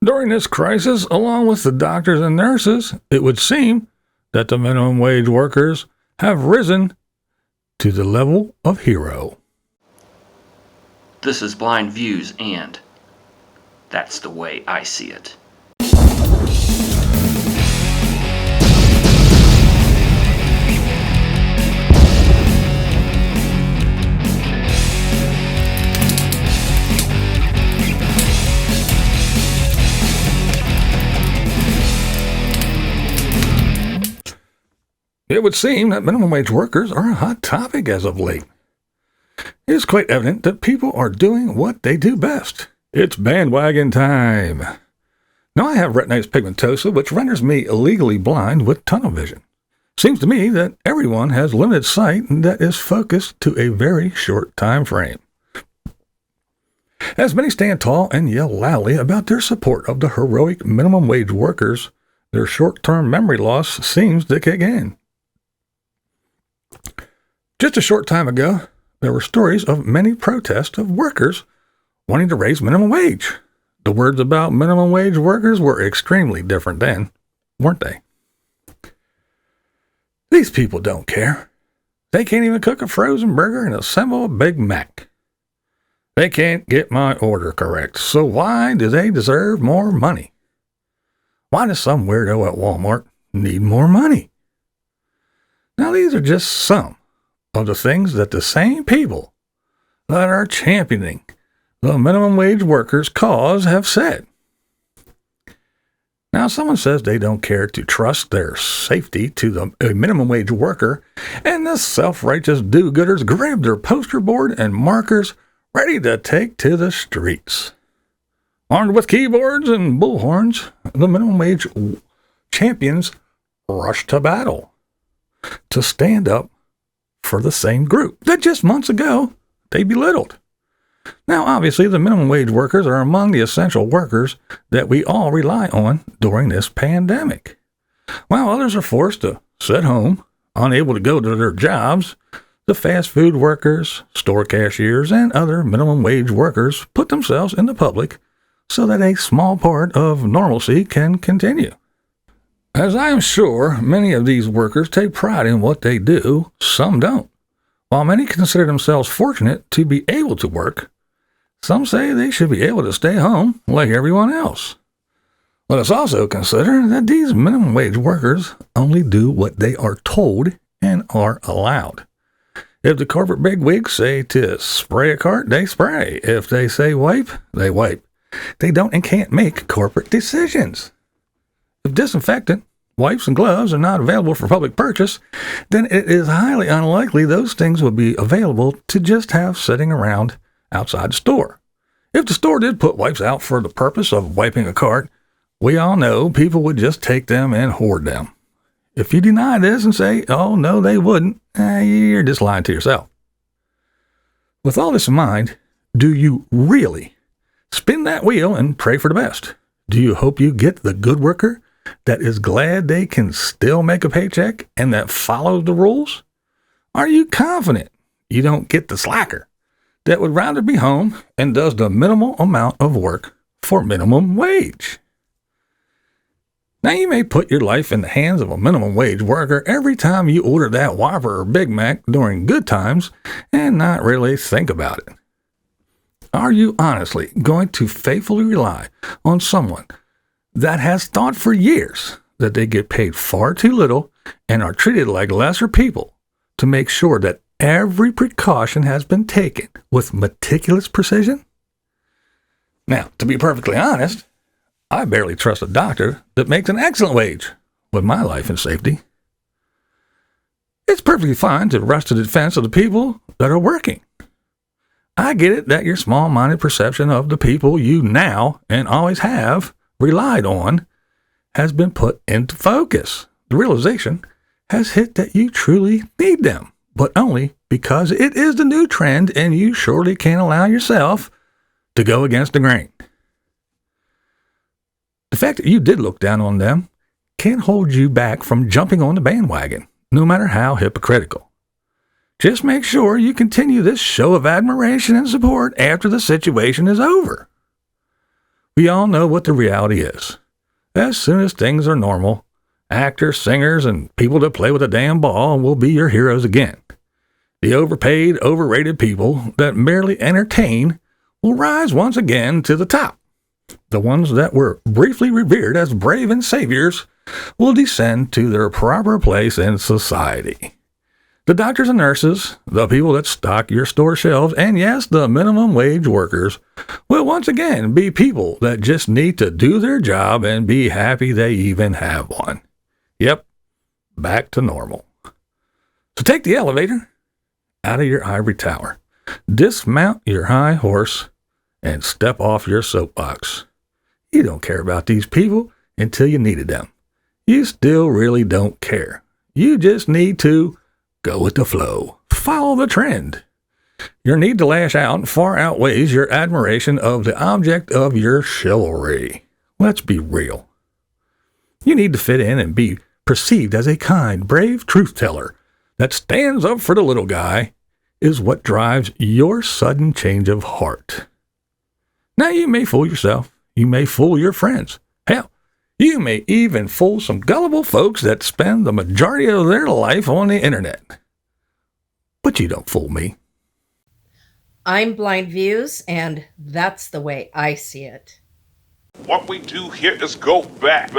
During this crisis, along with the doctors and nurses, it would seem that the minimum wage workers have risen to the level of hero. This is BlindViews, and that's the way I see it. It would seem that minimum wage workers are a hot topic as of late. It is quite evident that people are doing what they do best. It's bandwagon time. Now, I have retinitis pigmentosa, which renders me illegally blind with tunnel vision. Seems to me that everyone has limited sight that is focused to a very short time frame. As many stand tall and yell loudly about their support of the heroic minimum wage workers, their short-term memory loss seems to kick in. Just a short time ago, there were stories of many protests of workers wanting to raise minimum wage. The words about minimum wage workers were extremely different then, weren't they? These people don't care. They can't even cook a frozen burger and assemble a Big Mac. They can't get my order correct, so why do they deserve more money? Why does some weirdo at Walmart need more money? Now, these are just some of the things that the same people that are championing the minimum wage workers' cause have said. Now, someone says they don't care to trust their safety to a minimum wage worker, and the self-righteous do-gooders grab their poster board and markers ready to take to the streets. Armed with keyboards and bullhorns, the minimum wage champions rush to battle to stand up for the same group that just months ago they belittled. Now, obviously, the minimum wage workers are among the essential workers that we all rely on during this pandemic. While others are forced to sit home, unable to go to their jobs, the fast food workers, store cashiers, and other minimum wage workers put themselves in the public so that a small part of normalcy can continue. As I am sure many of these workers take pride in what they do, some don't. While many consider themselves fortunate to be able to work, some say they should be able to stay home like everyone else. Let us also consider that these minimum wage workers only do what they are told and are allowed. If the corporate bigwigs say to spray a cart, they spray. If they say wipe, they wipe. They don't and can't make corporate decisions. If disinfectant, wipes, and gloves are not available for public purchase, then it is highly unlikely those things would be available to just have sitting around outside the store. If the store did put wipes out for the purpose of wiping a cart, we all know people would just take them and hoard them. If you deny this and say, oh, no, they wouldn't, you're just lying to yourself. With all this in mind, do you really spin that wheel and pray for the best? Do you hope you get the good worker that is glad they can still make a paycheck and that follows the rules? Are you confident you don't get the slacker that would rather be home and does the minimal amount of work for minimum wage? Now, you may put your life in the hands of a minimum wage worker every time you order that Whopper or Big Mac during good times and not really think about it. Are you honestly going to faithfully rely on someone that has thought for years that they get paid far too little and are treated like lesser people to make sure that every precaution has been taken with meticulous precision? Now, to be perfectly honest, I barely trust a doctor that makes an excellent wage with my life and safety. It's perfectly fine to rush to the defense of the people that are working. I get it that your small-minded perception of the people you now and always have relied on has been put into focus. The realization has hit that you truly need them, but only because it is the new trend and you surely can't allow yourself to go against the grain. The fact that you did look down on them can't hold you back from jumping on the bandwagon, no matter how hypocritical. Just make sure you continue this show of admiration and support after the situation is over. We all know what the reality is. As soon as things are normal, actors, singers, and people that play with a damn ball will be your heroes again. The overpaid, overrated people that merely entertain will rise once again to the top. The ones that were briefly revered as brave and saviors will descend to their proper place in society. The doctors and nurses, the people that stock your store shelves, and yes, the minimum wage workers will once again be people that just need to do their job and be happy they even have one. Yep, back to normal. So take the elevator out of your ivory tower, dismount your high horse, and step off your soapbox. You don't care about these people until you needed them. You still really don't care. You just need to go with the flow. Follow the trend. Your need to lash out far outweighs your admiration of the object of your chivalry. Let's be real. You need to fit in and be perceived as a kind, brave truth-teller that stands up for the little guy is what drives your sudden change of heart. Now, you may fool yourself. You may fool your friends. Hell, you may even fool some gullible folks that spend the majority of their life on the internet. But you don't fool me. I'm BlindViews, and that's the way I see it. What we do here is go back.